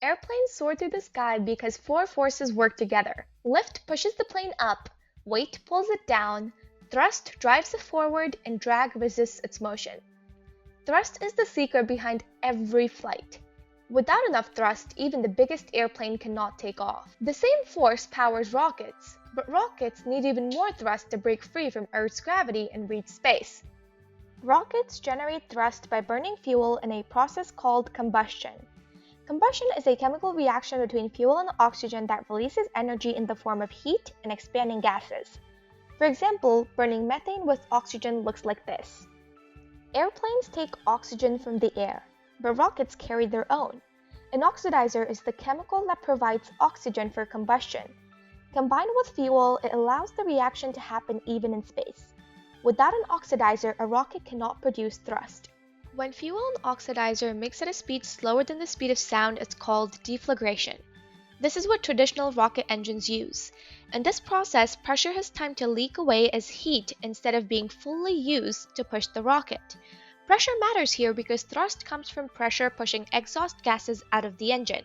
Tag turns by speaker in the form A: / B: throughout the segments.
A: Airplanes soar through the sky because four forces work together. Lift pushes the plane up, weight pulls it down, thrust drives it forward, and drag resists its motion. Thrust is the secret behind every flight. Without enough thrust, even the biggest airplane cannot take off. The same force powers rockets, but rockets need even more thrust to break free from Earth's gravity and reach space. Rockets generate thrust by burning fuel in a process called combustion. Combustion is a chemical reaction between fuel and oxygen that releases energy in the form of heat and expanding gases. For example, burning methane with oxygen looks like this. Airplanes take oxygen from the air, but rockets carry their own. An oxidizer is the chemical that provides oxygen for combustion. Combined with fuel, it allows the reaction to happen even in space. Without an oxidizer, a rocket cannot produce thrust. When fuel and oxidizer mix at a speed slower than the speed of sound, it's called deflagration. This is what traditional rocket engines use. In this process, pressure has time to leak away as heat instead of being fully used to push the rocket. Pressure matters here because thrust comes from pressure pushing exhaust gases out of the engine.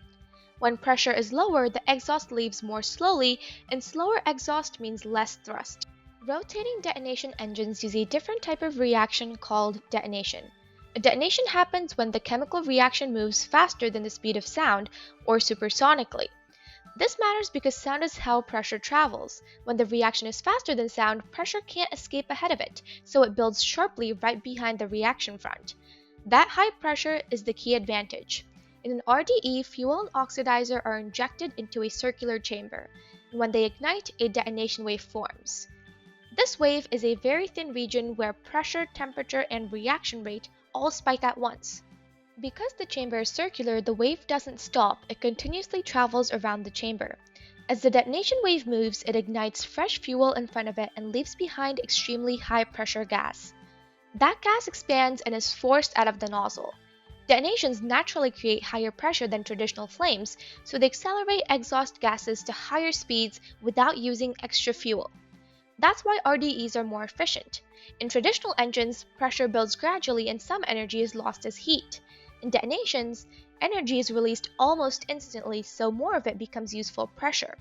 A: When pressure is lower, the exhaust leaves more slowly, and slower exhaust means less thrust. Rotating detonation engines use a different type of reaction called detonation. A detonation happens when the chemical reaction moves faster than the speed of sound, or supersonically. This matters because sound is how pressure travels. When the reaction is faster than sound, pressure can't escape ahead of it, so it builds sharply right behind the reaction front. That high pressure is the key advantage. In an RDE, fuel and oxidizer are injected into a circular chamber, and when they ignite, a detonation wave forms. This wave is a very thin region where pressure, temperature, and reaction rate all spike at once. Because the chamber is circular, the wave doesn't stop, it continuously travels around the chamber. As the detonation wave moves, it ignites fresh fuel in front of it and leaves behind extremely high pressure gas. That gas expands and is forced out of the nozzle. Detonations naturally create higher pressure than traditional flames, so they accelerate exhaust gases to higher speeds without using extra fuel. That's why RDEs are more efficient. In traditional engines, pressure builds gradually and some energy is lost as heat. In detonations, energy is released almost instantly, so more of it becomes useful pressure.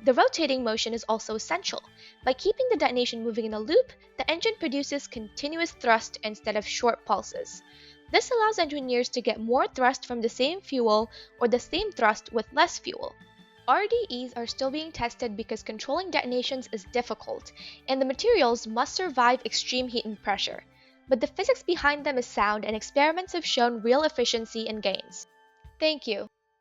A: The rotating motion is also essential. By keeping the detonation moving in a loop, the engine produces continuous thrust instead of short pulses. This allows engineers to get more thrust from the same fuel or the same thrust with less fuel. RDEs are still being tested because controlling detonations is difficult, and the materials must survive extreme heat and pressure. But the physics behind them is sound, and experiments have shown real efficiency and gains. Thank you.